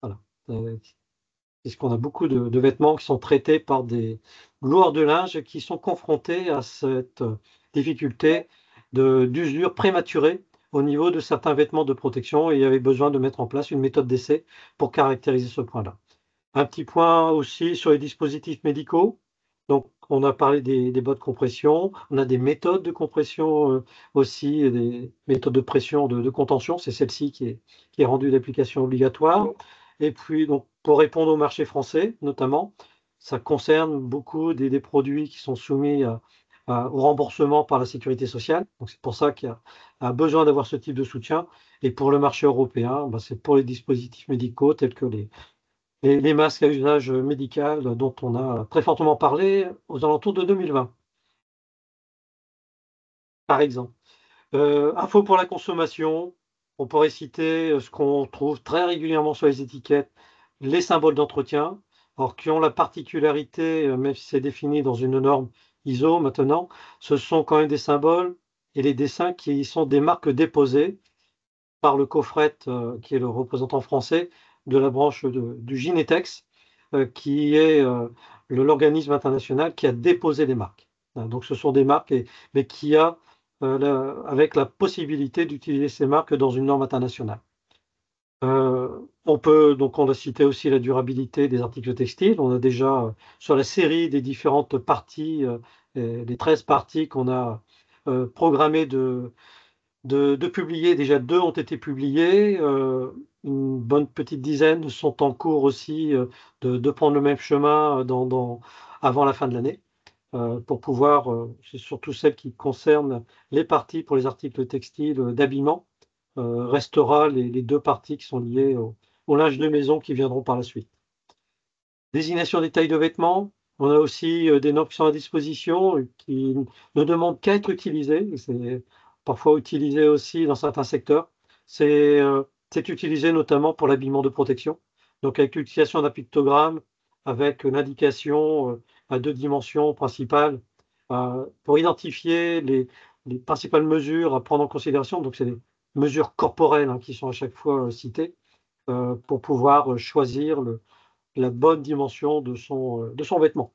Voilà. Puisqu'on a beaucoup de vêtements qui sont traités par des loueurs de linge qui sont confrontés à cette difficulté d'usure prématurée au niveau de certains vêtements de protection et il y avait besoin de mettre en place une méthode d'essai pour caractériser ce point-là. Un petit point aussi sur les dispositifs médicaux. Donc, on a parlé des bottes de compression, on a des méthodes de compression aussi, et des méthodes de pression de contention, c'est celle-ci qui est rendue d'application obligatoire. Et puis, donc, pour répondre au marché français, notamment, ça concerne beaucoup des produits qui sont soumis au remboursement par la sécurité sociale. Donc, c'est pour ça qu'il y a besoin d'avoir ce type de soutien. Et pour le marché européen, c'est pour les dispositifs médicaux tels que les masques à usage médical dont on a très fortement parlé aux alentours de 2020, par exemple. Info pour la consommation, on pourrait citer ce qu'on trouve très régulièrement sur les étiquettes, les symboles d'entretien, alors qui ont la particularité, même si c'est défini dans une norme ISO maintenant, ce sont quand même des symboles et les dessins qui sont des marques déposées par le COFRET, qui est le représentant français de la branche du Ginetex, qui est l'organisme international qui a déposé les marques. Donc ce sont des marques, mais qui a avec la possibilité d'utiliser ces marques dans une norme internationale. On a cité aussi la durabilité des articles textiles. On a déjà sur la série des différentes parties, les 13 parties qu'on a programmées de publier. Déjà 2 ont été publiées, une bonne petite dizaine sont en cours aussi de prendre le même chemin avant la fin de l'année. Pour pouvoir, c'est surtout celle qui concerne les parties pour les articles textiles d'habillement, restera les 2 parties qui sont liées au linge de maison qui viendront par la suite. Désignation des tailles de vêtements. On a aussi des normes qui sont à disposition qui ne demandent qu'à être utilisées. C'est parfois utilisé aussi dans certains secteurs. C'est utilisé notamment pour l'habillement de protection. Donc avec l'utilisation d'un pictogramme, avec l'indication à 2 dimensions principales pour identifier les principales mesures à prendre en considération. Donc c'est des mesures corporelles qui sont à chaque fois citées pour pouvoir choisir la bonne dimension de son vêtement.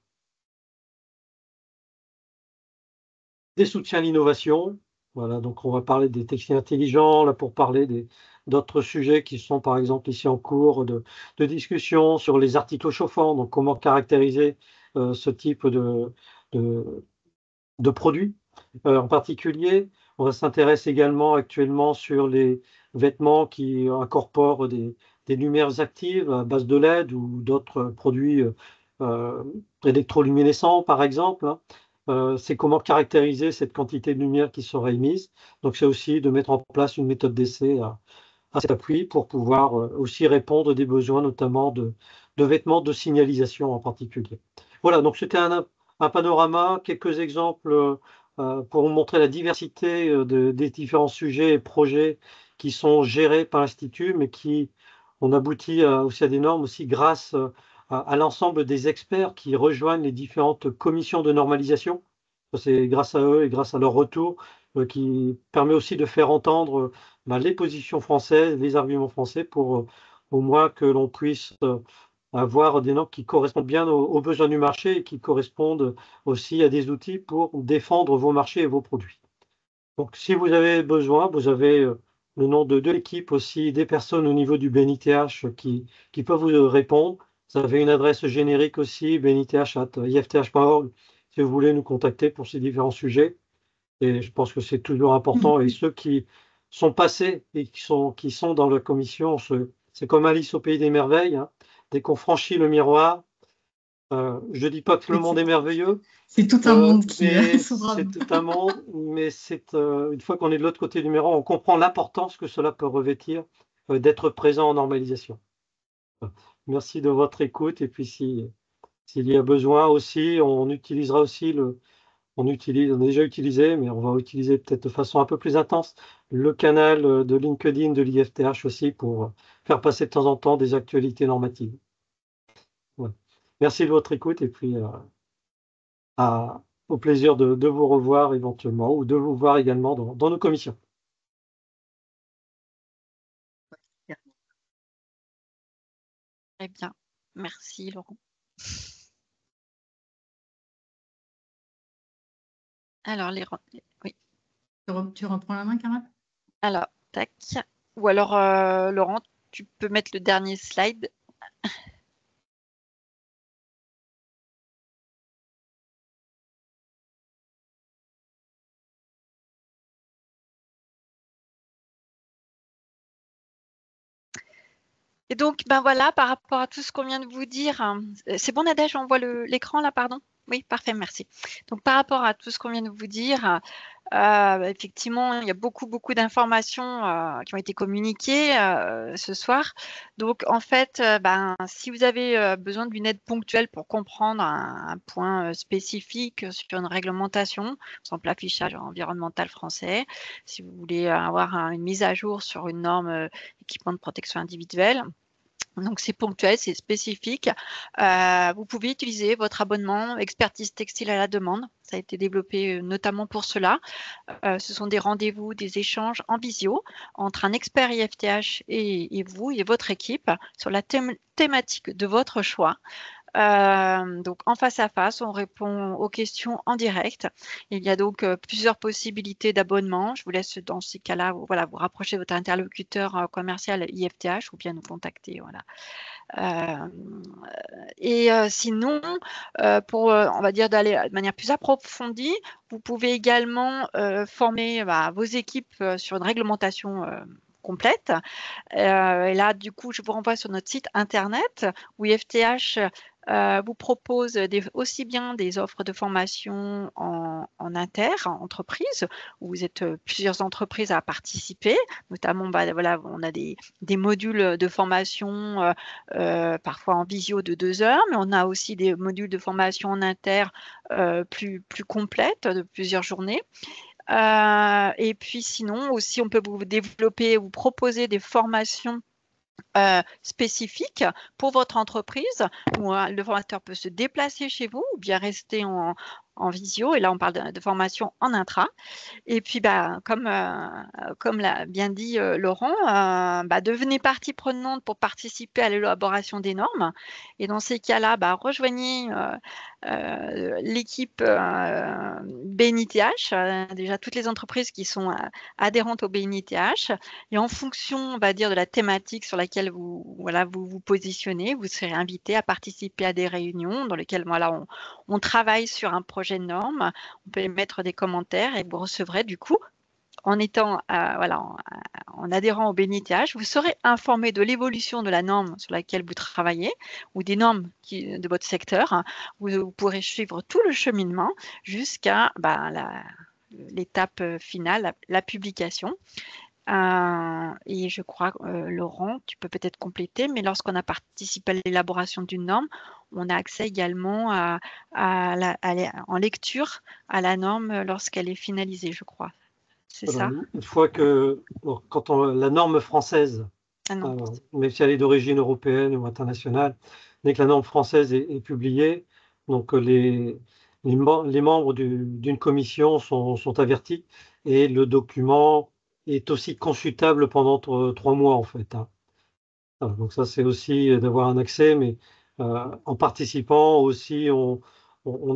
Des soutiens à l'innovation. Voilà, donc on va parler des textiles intelligents, là pour parler d'autres sujets qui sont par exemple ici en cours de discussion sur les articles chauffants, donc comment caractériser ce type de, de produits. En particulier, on va s'intéresser également actuellement sur les vêtements qui incorporent des lumières actives à base de LED ou d'autres produits euh, électroluminescents, par exemple. C'est comment caractériser cette quantité de lumière qui sera émise. Donc, c'est aussi de mettre en place une méthode d'essai à cet appui pour pouvoir aussi répondre des besoins, notamment de vêtements de signalisation en particulier. Voilà, donc c'était un panorama, quelques exemples pour vous montrer la diversité des différents sujets et projets qui sont gérés par l'Institut, mais qui ont abouti aussi à des normes aussi grâce à l'ensemble des experts qui rejoignent les différentes commissions de normalisation. C'est grâce à eux et grâce à leur retour qui permet aussi de faire entendre les positions françaises, les arguments français pour au moins que l'on puisse avoir des normes qui correspondent bien aux besoins du marché et qui correspondent aussi à des outils pour défendre vos marchés et vos produits. Donc, si vous avez besoin, vous avez le nom de l'équipe aussi, des personnes au niveau du BNITH qui peuvent vous répondre. Vous avez une adresse générique aussi, bnith@ifth.org, si vous voulez nous contacter pour ces différents sujets. Et je pense que c'est toujours important. Et ceux qui sont passés et qui sont dans la commission, c'est comme Alice au pays des merveilles. Dès qu'on franchit le miroir, je ne dis pas que le monde est merveilleux, c'est tout un monde qui mais s'ouvre. c'est tout un monde. Mais c'est une fois qu'on est de l'autre côté du miroir, on comprend l'importance que cela peut revêtir d'être présent en normalisation. Merci de votre écoute. Et puis s'il y a besoin aussi, on utilisera aussi on a déjà utilisé, mais on va utiliser peut-être de façon un peu plus intense le canal de LinkedIn de l'IFTH aussi pour faire passer de temps en temps des actualités normatives. Voilà. Merci de votre écoute et puis au plaisir de vous revoir éventuellement ou de vous voir également dans nos commissions. Très bien. Merci, Laurent. Alors, oui. Tu reprends la main, Carole? Alors, tac. Ou alors, Laurent, tu peux mettre le dernier slide. Et donc, ben voilà, par rapport à tout ce qu'on vient de vous dire, c'est bon, Nadège, on voit l'écran là, pardon? Oui, parfait, merci. Donc, par rapport à tout ce qu'on vient de vous dire, effectivement, il y a beaucoup d'informations qui ont été communiquées ce soir. Donc, en fait, si vous avez besoin d'une aide ponctuelle pour comprendre un point spécifique sur une réglementation, par exemple l'affichage environnemental français, si vous voulez avoir une mise à jour sur une norme équipement de protection individuelle, donc, c'est ponctuel, c'est spécifique. Vous pouvez utiliser votre abonnement Expertise Textile à la demande. Ça a été développé notamment pour cela. Ce sont des rendez-vous, des échanges en visio entre un expert IFTH et vous et votre équipe sur la thématique de votre choix. Donc en face à face, on répond aux questions en direct. Il y a donc plusieurs possibilités d'abonnement. Je vous laisse dans ces cas-là, voilà, vous rapprocher de votre interlocuteur commercial IFTH ou bien nous contacter. Voilà. Sinon, pour, on va dire, d'aller de manière plus approfondie, vous pouvez également former vos équipes sur une réglementation complète. Et là, du coup, je vous renvoie sur notre site internet où IFTH vous propose aussi bien des offres de formation en inter-entreprise, où vous êtes plusieurs entreprises à participer, notamment voilà, on a des modules de formation parfois en visio de 2 heures, mais on a aussi des modules de formation en inter plus complètes de plusieurs journées. Et puis sinon aussi, on peut vous développer, vous proposer des formations spécifiques pour votre entreprise, où le formateur peut se déplacer chez vous ou bien rester en visio. Et là, on parle de formation en intra. Et puis, comme l'a bien dit Laurent, devenez partie prenante pour participer à l'élaboration des normes. Et dans ces cas-là, rejoignez l'équipe BNITH, déjà toutes les entreprises qui sont adhérentes au BNITH. Et en fonction, on va dire, de la thématique sur laquelle vous vous positionnez, vous serez invité à participer à des réunions dans lesquelles on travaille sur un projet de norme. On peut mettre des commentaires et vous recevrez du coup, en étant en adhérant au BNITH, vous serez informé de l'évolution de la norme sur laquelle vous travaillez ou des normes de votre secteur. Vous pourrez suivre tout le cheminement jusqu'à l'étape finale, la publication. Et je crois, Laurent, tu peux peut-être compléter, mais lorsqu'on a participé à l'élaboration d'une norme, on a accès également en lecture à la norme lorsqu'elle est finalisée, je crois. C'est ça? Une fois que, quand la norme française, même si elle est d'origine européenne ou internationale, dès que la norme française est publiée, donc les membres d'une commission sont avertis et le document est aussi consultable pendant 3 mois en fait. Donc ça, c'est aussi d'avoir un accès, mais en participant aussi, on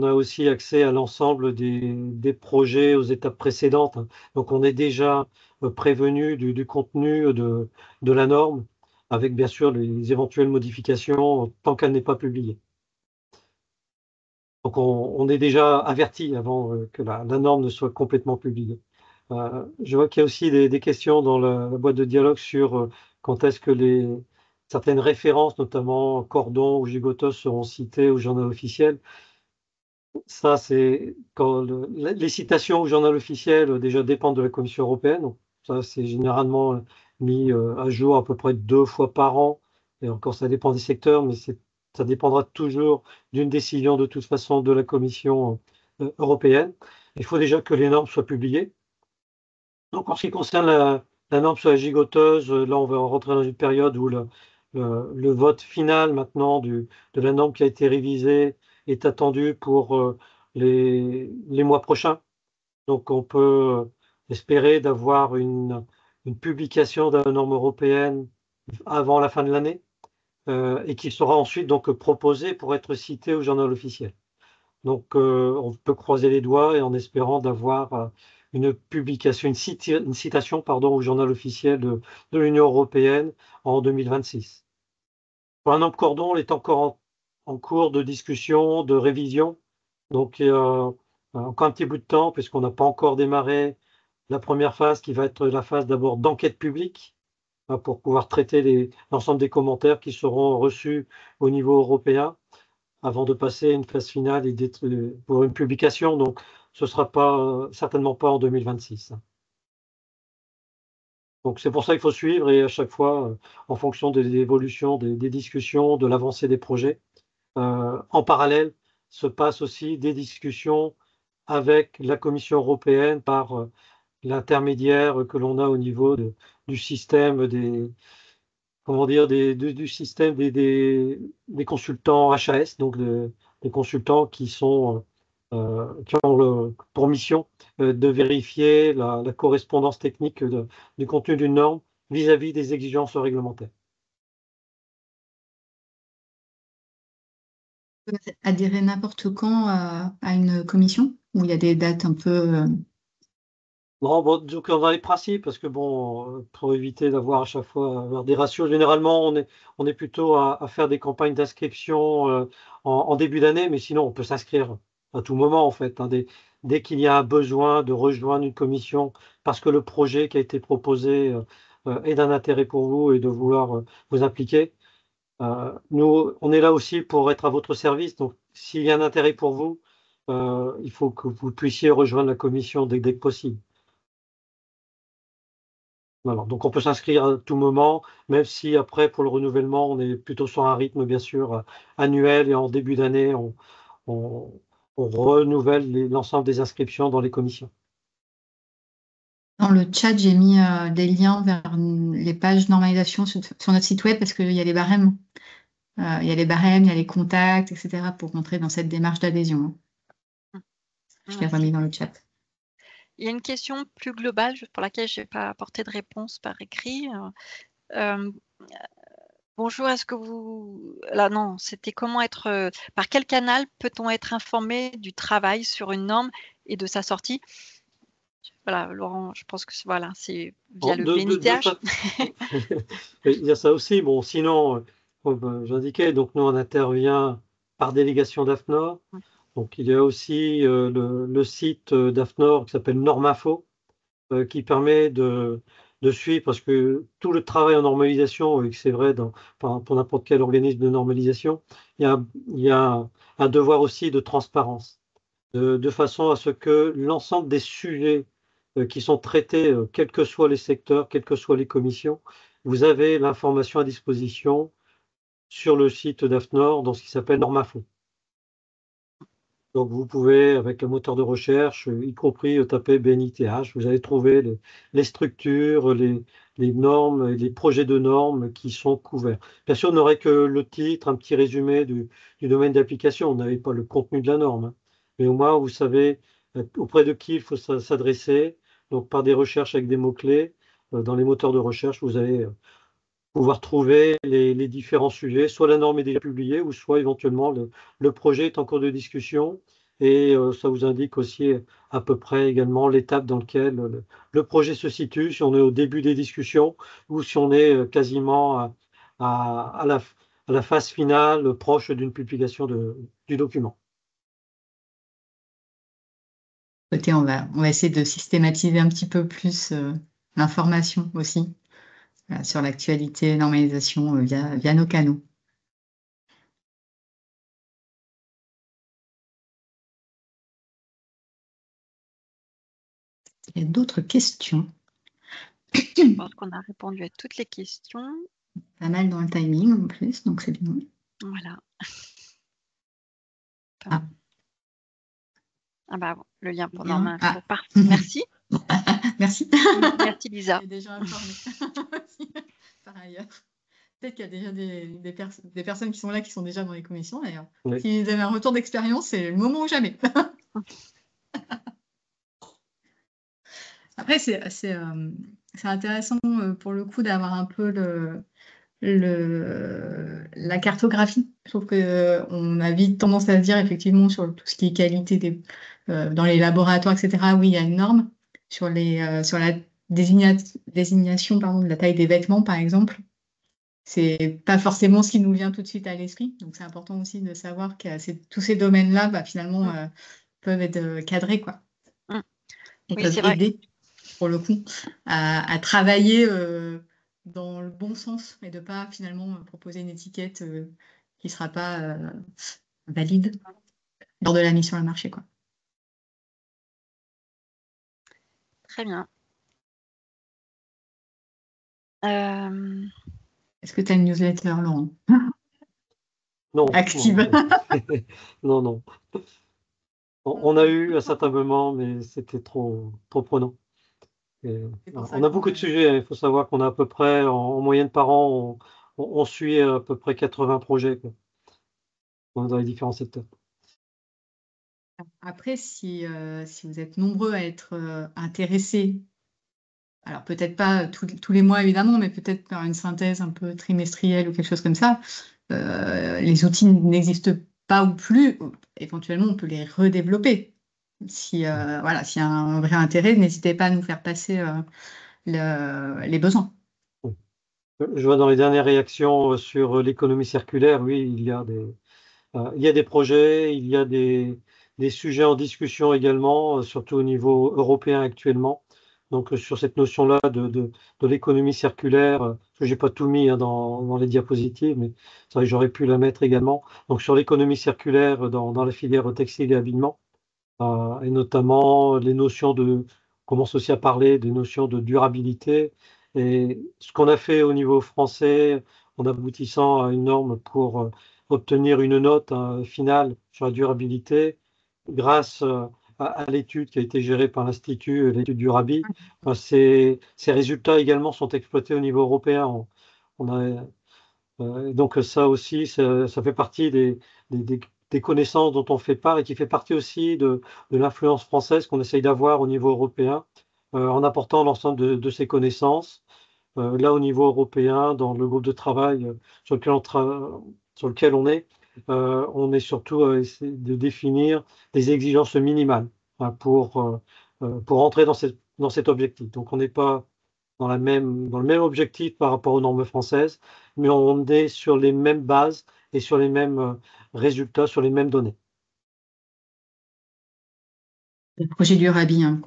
a aussi accès à l'ensemble des projets aux étapes précédentes. Donc on est déjà prévenu du contenu de la norme, avec bien sûr les éventuelles modifications tant qu'elle n'est pas publiée. Donc on est déjà averti avant que la norme ne soit complètement publiée. Je vois qu'il y a aussi des questions dans la boîte de dialogue sur quand est-ce que certaines références, notamment Cordon ou Gigotos, seront citées au journal officiel. Ça, c'est quand les citations au journal officiel déjà dépendent de la Commission européenne. Donc, ça, c'est généralement mis à jour à peu près 2 fois par an. Et encore, ça dépend des secteurs, mais ça dépendra toujours d'une décision de toute façon de la Commission européenne. Il faut déjà que les normes soient publiées. Donc, en ce qui concerne la norme sur la gigoteuse, là, on va rentrer dans une période où le vote final maintenant de la norme qui a été révisée est attendu pour les mois prochains. Donc, on peut espérer d'avoir une publication de la norme européenne avant la fin de l'année et qui sera ensuite donc proposée pour être citée au journal officiel. Donc, on peut croiser les doigts et en espérant d'avoir une publication, une citation pardon, au journal officiel de l'Union européenne en 2026. Pour la norme Cordon, elle est encore en cours de discussion, de révision. Donc, il y a encore un petit bout de temps, puisqu'on n'a pas encore démarré la première phase, qui va être la phase d'abord d'enquête publique, pour pouvoir traiter l'ensemble des commentaires qui seront reçus au niveau européen, avant de passer à une phase finale et pour une publication. Donc, ce ne sera certainement pas en 2026. Donc, c'est pour ça qu'il faut suivre et à chaque fois, en fonction de l'évolution des discussions, de l'avancée des projets, en parallèle, se passent aussi des discussions avec la Commission européenne par l'intermédiaire que l'on a au niveau du système du système des consultants HAS, donc des consultants qui ont pour mission de vérifier la correspondance technique du contenu d'une norme vis-à-vis des exigences réglementaires. Adhérer n'importe quand à une commission où il y a des dates un peu... Non, bon, donc dans les principes, parce que bon, pour éviter d'avoir à chaque fois des ratios, généralement on est plutôt à faire des campagnes d'inscription en début d'année, mais sinon on peut s'inscrire à tout moment en fait, dès qu'il y a un besoin de rejoindre une commission parce que le projet qui a été proposé est d'un intérêt pour vous et de vouloir vous impliquer. Nous, on est là aussi pour être à votre service. Donc, s'il y a un intérêt pour vous, il faut que vous puissiez rejoindre la commission dès que possible. Voilà. Donc, on peut s'inscrire à tout moment, même si après, pour le renouvellement, on est plutôt sur un rythme, bien sûr, annuel et en début d'année, on, on renouvelle l'ensemble des inscriptions dans les commissions. Dans le chat, j'ai mis des liens vers les pages normalisation sur notre site web parce qu'il y a les barèmes. Il y a les barèmes, il y a les contacts, etc. pour rentrer dans cette démarche d'adhésion. Je l'ai remis dans le chat. Il y a une question plus globale pour laquelle je n'ai pas apporté de réponse par écrit. Bonjour, est-ce que vous... Là, non, c'était comment être... Par quel canal peut-on être informé du travail sur une norme et de sa sortie? Voilà, Laurent, je pense que voilà, c'est via le BNITH. Il y a ça aussi. Bon, sinon, comme j'indiquais, donc nous, on intervient par délégation d'AFNOR. Donc, il y a aussi le site d'AFNOR qui s'appelle Norminfo, qui permet de suivre, parce que tout le travail en normalisation, et que c'est vrai pour n'importe quel organisme de normalisation, il y a un devoir aussi de transparence, de façon à ce que l'ensemble des sujets qui sont traités, quels que soient les secteurs, quelles que soient les commissions, vous avez l'information à disposition sur le site d'AFNOR dans ce qui s'appelle Norminfo. Donc, vous pouvez, avec le moteur de recherche, y compris taper BNITH, vous allez trouver les structures, les normes, les projets de normes qui sont couverts. Bien sûr, on n'aurait que le titre, un petit résumé du domaine d'application. On n'avait pas le contenu de la norme, hein. Mais au moins, vous savez auprès de qui il faut s'adresser. Donc, par des recherches avec des mots-clés, dans les moteurs de recherche, vous allez pouvoir trouver les différents sujets. Soit la norme est déjà publiée, ou soit éventuellement le projet est en cours de discussion. Et ça vous indique aussi à peu près également l'étape dans laquelle le projet se situe, si on est au début des discussions ou si on est quasiment à la phase finale, proche d'une publication du document. Côté, on va essayer de systématiser un petit peu plus l'information aussi sur l'actualité, normalisation via nos canaux. Il y a d'autres questions? Je pense qu'on a répondu à toutes les questions. Pas mal dans le timing en plus, donc c'est bien. Voilà. Ah. Ah bah, le lien pour Bien. Norminfo. Parfait. Merci. Merci. Merci Lisa. J'ai déjà informé par ailleurs. Peut-être qu'il y a déjà des personnes qui sont là, qui sont déjà dans les commissions d'ailleurs. Oui. Si vous avez un retour d'expérience, c'est le moment ou jamais. Après, c'est intéressant pour le coup d'avoir un peu la cartographie. Je trouve qu'on a vite tendance à se dire effectivement sur tout ce qui est qualité dans les laboratoires, etc. Oui, il y a une norme sur la désignation pardon, de la taille des vêtements, par exemple. C'est pas forcément ce qui nous vient tout de suite à l'esprit. Donc, c'est important aussi de savoir que tous ces domaines-là, finalement, peuvent être cadrés, quoi. Et Oui, peuvent aider, pour le coup, à travailler dans le bon sens et de pas finalement proposer une étiquette qui ne sera pas valide lors de la mise sur le marché, quoi. Très bien. Est-ce que tu as une newsletter, Laurent? Non. Active. Non, non. On a eu à certains moments, mais c'était trop prenant. On a beaucoup de sujets. Il faut savoir qu'on a à peu près, en moyenne par an, on suit à peu près 80 projets, quoi, dans les différents secteurs. Après, si vous êtes nombreux à être intéressés, alors peut-être pas tous les mois évidemment, mais peut-être par une synthèse un peu trimestrielle ou quelque chose comme ça, les outils n'existent pas ou plus, éventuellement on peut les redévelopper. S'il y a un vrai intérêt, n'hésitez pas à nous faire passer les besoins. Je vois dans les dernières réactions sur l'économie circulaire, oui, il y a des projets, il y a des sujets en discussion également, surtout au niveau européen actuellement. donc sur cette notion-là de l'économie circulaire, que j'ai pas tout mis dans les diapositives, mais c'est vrai que j'aurais pu la mettre également. Donc sur l'économie circulaire dans la filière textile et habillement, et notamment les notions on commence aussi à parler des notions de durabilité. Et ce qu'on a fait au niveau français, en aboutissant à une norme pour obtenir une note finale sur la durabilité, grâce à l'étude qui a été gérée par l'Institut, l'étude Durabi, ces résultats également sont exploités au niveau européen. On a, donc ça aussi, ça fait partie des connaissances dont on fait part et qui fait partie aussi de l'influence française qu'on essaye d'avoir au niveau européen, en apportant l'ensemble de ces connaissances. Là, au niveau européen, dans le groupe de travail sur lequel on est surtout à essayer de définir des exigences minimales, hein, pour entrer dans cet objectif. Donc, on n'est pas dans le même objectif par rapport aux normes françaises, mais on est sur les mêmes bases et sur les mêmes résultats, sur les mêmes données. Le projet du Rabi, hein,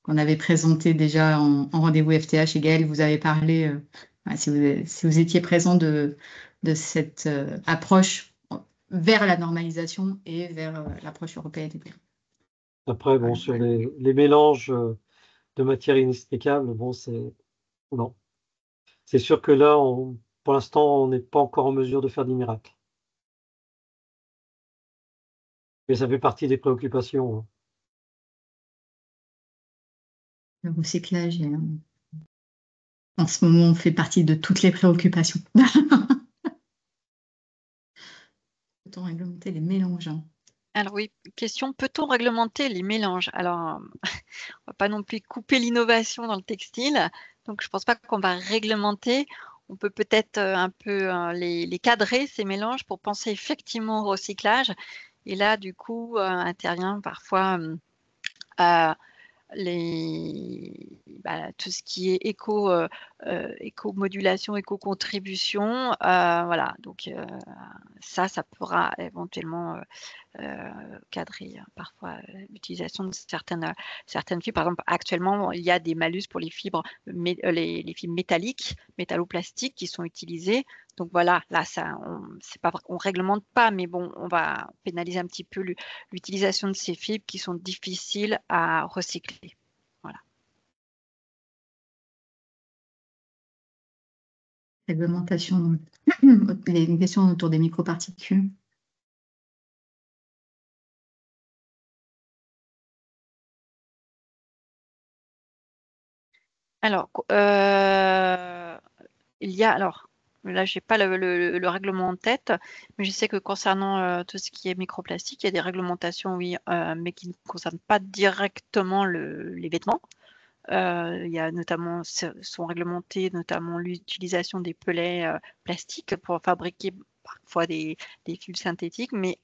qu'on avait présenté déjà en rendez-vous FTH, et Gaël, vous avez parlé, si vous étiez présent de cette approche vers la normalisation et vers l'approche européenne. Après, bon, sur les mélanges de matières inextricables, bon, non. C'est sûr que là, pour l'instant, on n'est pas encore en mesure de faire des miracles. Mais ça fait partie des préoccupations, hein. Le recyclage, en ce moment, on fait partie de toutes les préoccupations. Peut-on réglementer les mélanges, hein? Alors oui, question, peut-on réglementer les mélanges? Alors, on va pas non plus couper l'innovation dans le textile, donc je pense pas qu'on va réglementer. On peut peut-être un peu les cadrer, ces mélanges, pour penser effectivement au recyclage. Et là, du coup, intervient parfois tout ce qui est éco-modulation, éco-contribution. Voilà, donc ça pourra éventuellement cadrer parfois l'utilisation de certaines fibres. Par exemple, actuellement, il y a des malus pour les fibres, les fibres métalliques, métalloplastiques qui sont utilisées. Donc voilà, là, on réglemente pas, mais bon, on va pénaliser un petit peu l'utilisation de ces fibres qui sont difficiles à recycler. Voilà. Réglementation, les questions autour des microparticules. Alors, là, je n'ai pas le règlement en tête, mais je sais que concernant tout ce qui est microplastique, il y a des réglementations, oui, mais qui ne concernent pas directement les vêtements. Il y a notamment, sont réglementés notamment l'utilisation des pellets plastiques pour fabriquer parfois des fibres synthétiques, mais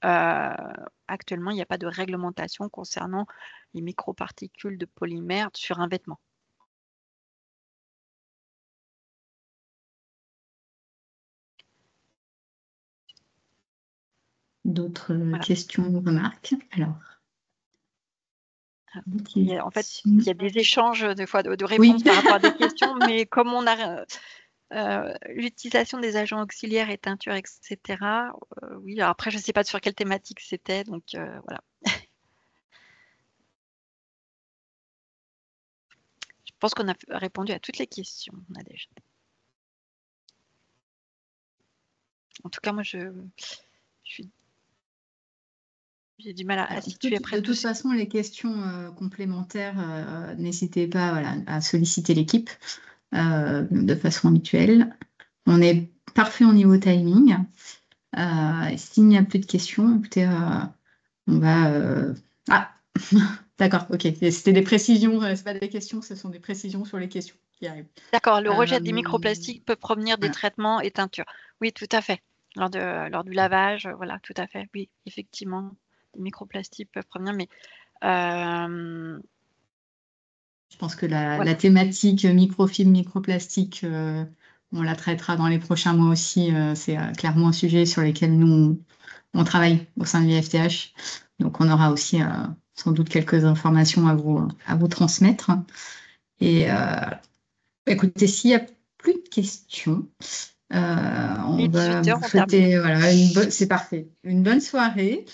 actuellement, il n'y a pas de réglementation concernant les microparticules de polymère sur un vêtement. D'autres questions ou remarques? Alors, en fait, il y a des échanges des fois de réponses par rapport à des questions, mais comme on a l'utilisation des agents auxiliaires et teintures, etc. Oui, alors après, je ne sais pas sur quelle thématique c'était, donc voilà. Je pense qu'on a répondu à toutes les questions, Nadège. En tout cas, moi, j'ai du mal à situer après. De toute façon, les questions complémentaires, n'hésitez pas, voilà, à solliciter l'équipe de façon habituelle. On est parfait au niveau timing. S'il n'y a plus de questions, écoutez, on va... Ah, d'accord, ok. C'était des précisions, c'est pas des questions, ce sont des précisions sur les questions qui arrivent. D'accord, le rejet des microplastiques peut provenir des traitements et teintures. Oui, tout à fait. Lors du lavage, voilà, tout à fait. Oui, effectivement, les microplastiques peuvent provenir, mais je pense que la thématique microfilm, microplastique, on la traitera dans les prochains mois aussi. C'est clairement un sujet sur lequel nous, on travaille au sein de l'IFTH. Donc, on aura aussi sans doute quelques informations à vous transmettre. Et écoutez, s'il n'y a plus de questions, on Il est va 18 heures, vous on termine. souhaiter, voilà, c'est parfait, une bonne soirée.